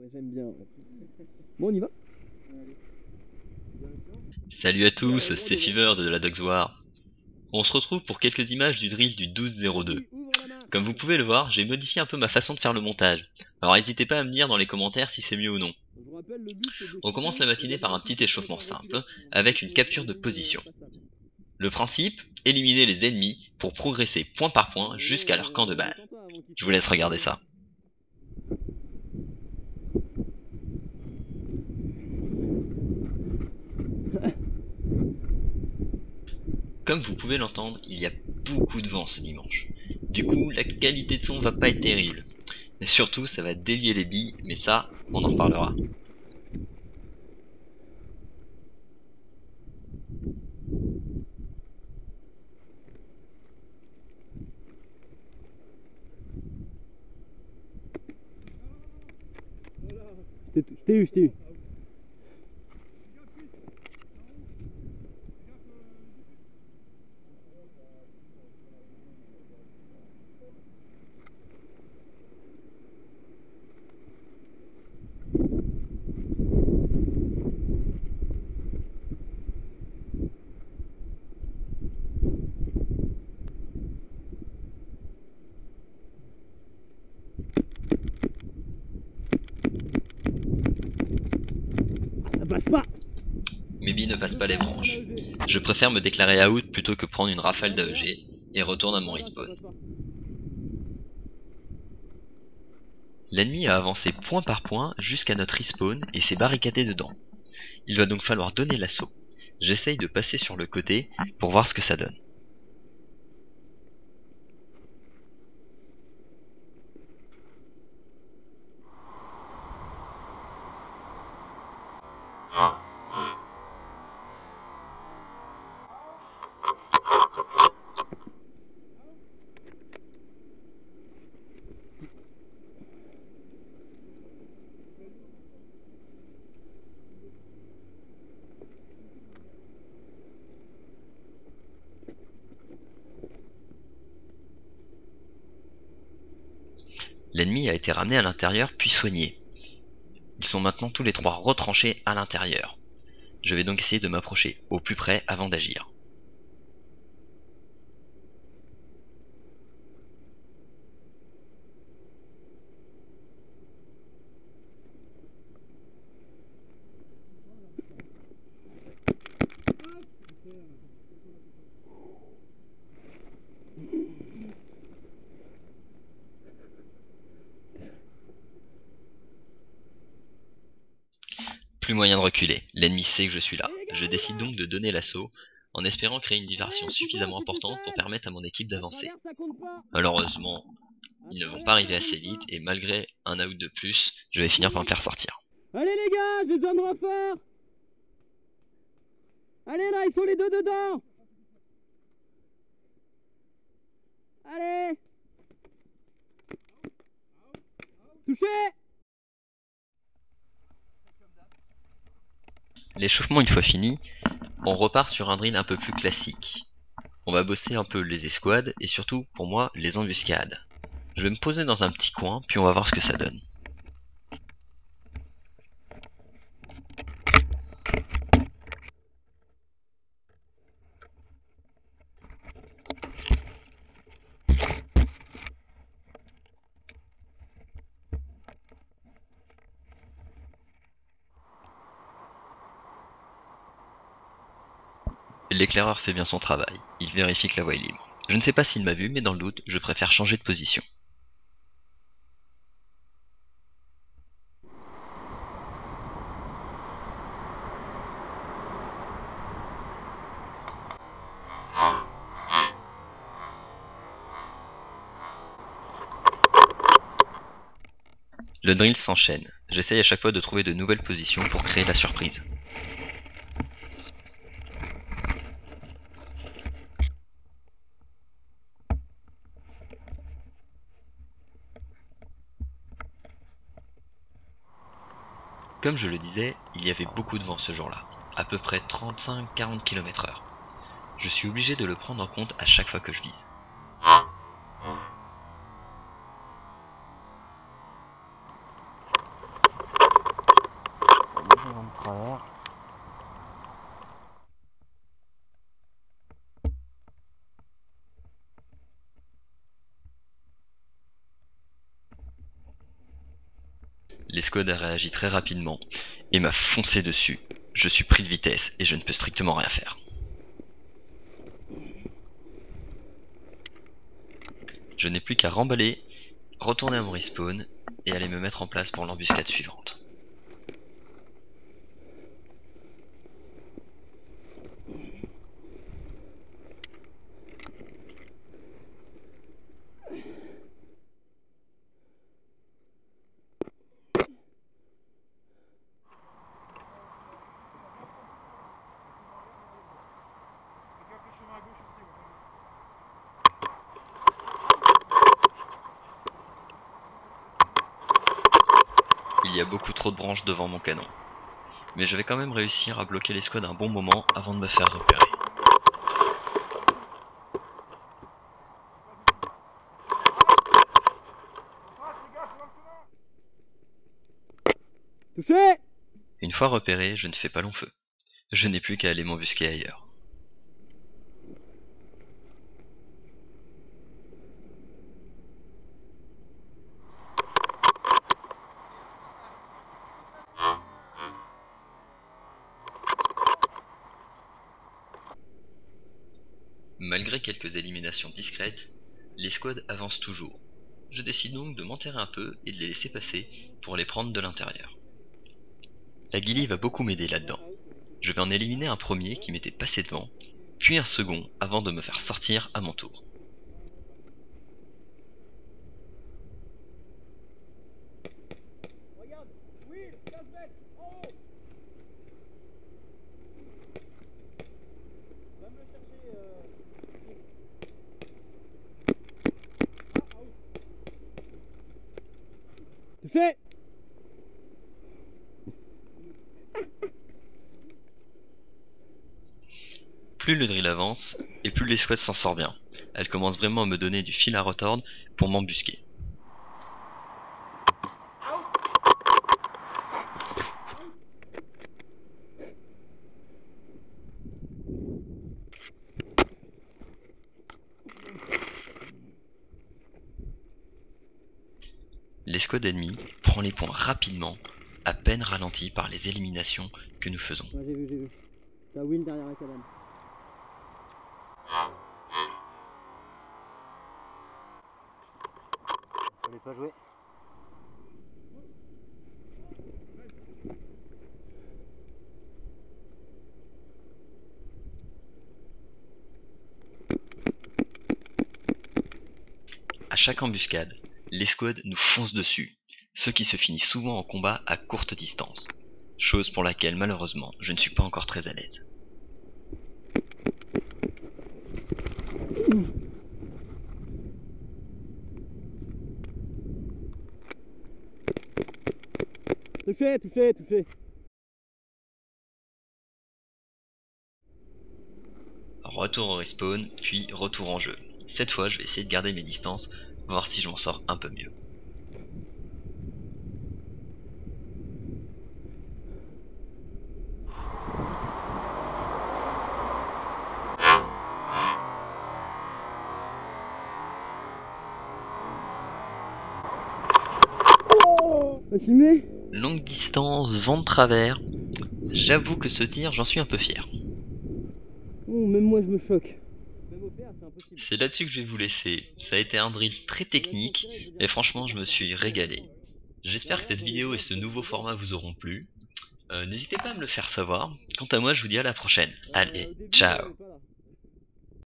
Ouais, j'aime bien. Ouais. Bon, on y va? Salut à tous, c'est Fever de la Dogs War. On se retrouve pour quelques images du drill du 12-02. Comme vous pouvez le voir, j'ai modifié un peu ma façon de faire le montage. Alors n'hésitez pas à me dire dans les commentaires si c'est mieux ou non. On commence la matinée par un petit échauffement simple, avec une capture de position. Le principe, éliminer les ennemis pour progresser point par point jusqu'à leur camp de base. Je vous laisse regarder ça. Comme vous pouvez l'entendre, il y a beaucoup de vent ce dimanche. Du coup, la qualité de son va pas être terrible. Mais surtout, ça va dévier les billes, mais ça, on en reparlera. Je t'ai eu, je t'ai eu. Ça passe pas. Mes billes ne passent pas les branches. Je préfère me déclarer out plutôt que prendre une rafale d'AEG et retourne à mon respawn. L'ennemi a avancé point par point jusqu'à notre respawn et s'est barricadé dedans. Il va donc falloir donner l'assaut. J'essaye de passer sur le côté pour voir ce que ça donne. L'ennemi a été ramené à l'intérieur puis soigné. Ils sont maintenant tous les trois retranchés à l'intérieur. Je vais donc essayer de m'approcher au plus près avant d'agir. Plus moyen de reculer, l'ennemi sait que je suis là. Je décide donc de donner l'assaut, en espérant créer une diversion suffisamment importante pour permettre à mon équipe d'avancer. Malheureusement, ils ne vont pas arriver assez vite et malgré un out de plus, je vais finir par me faire sortir. Allez les gars, j'ai besoin de renfort. Allez là, ils sont les deux dedans. Allez. Touché. L'échauffement une fois fini, on repart sur un drill un peu plus classique. On va bosser un peu les escouades et surtout, pour moi, les embuscades. Je vais me poser dans un petit coin, puis on va voir ce que ça donne. L'éclaireur fait bien son travail, il vérifie que la voie est libre. Je ne sais pas s'il m'a vu, mais dans le doute, je préfère changer de position. Le drill s'enchaîne. J'essaye à chaque fois de trouver de nouvelles positions pour créer la surprise. Comme je le disais, il y avait beaucoup de vent ce jour-là, à peu près 35-40 km/h. Je suis obligé de le prendre en compte à chaque fois que je vise. travers. L'escouade a réagi très rapidement et m'a foncé dessus. Je suis pris de vitesse et je ne peux strictement rien faire. Je n'ai plus qu'à remballer, retourner à mon respawn et aller me mettre en place pour l'embuscade suivante. Il y a beaucoup trop de branches devant mon canon. Mais je vais quand même réussir à bloquer l'escouade un bon moment avant de me faire repérer. Touché! Une fois repéré, je ne fais pas long feu. Je n'ai plus qu'à aller m'embusquer ailleurs. Malgré quelques éliminations discrètes, l'escouade avance toujours. Je décide donc de m'enterrer un peu et de les laisser passer pour les prendre de l'intérieur. La ghillie va beaucoup m'aider là-dedans. Je vais en éliminer un premier qui m'était passé devant, puis un second avant de me faire sortir à mon tour. Touché! Plus le drill avance, et plus l'escouade s'en sort bien. Elle commence vraiment à me donner du fil à retordre pour m'embusquer. L'escouade ennemie prend les points rapidement, à peine ralentie par les éliminations que nous faisons. Ouais, j'ai vu. T'as Will derrière la cabane. Fallait pas jouer. À chaque embuscade, l'escouade nous fonce dessus, ce qui se finit souvent en combat à courte distance, chose pour laquelle malheureusement je ne suis pas encore très à l'aise. Touché! Retour au respawn, puis retour en jeu. Cette fois je vais essayer de garder mes distances, voir si je m'en sors un peu mieux. T'as filmé? Longue distance, vent de travers. J'avoue que ce tir, j'en suis un peu fier. Oh, même moi je me choque. Même au père, c'est impossible. C'est là-dessus que je vais vous laisser. Ça a été un drill très technique, et franchement je me suis régalé. J'espère que cette vidéo et ce nouveau format vous auront plu. N'hésitez pas à me le faire savoir. Quant à moi, je vous dis à la prochaine. Allez, ciao!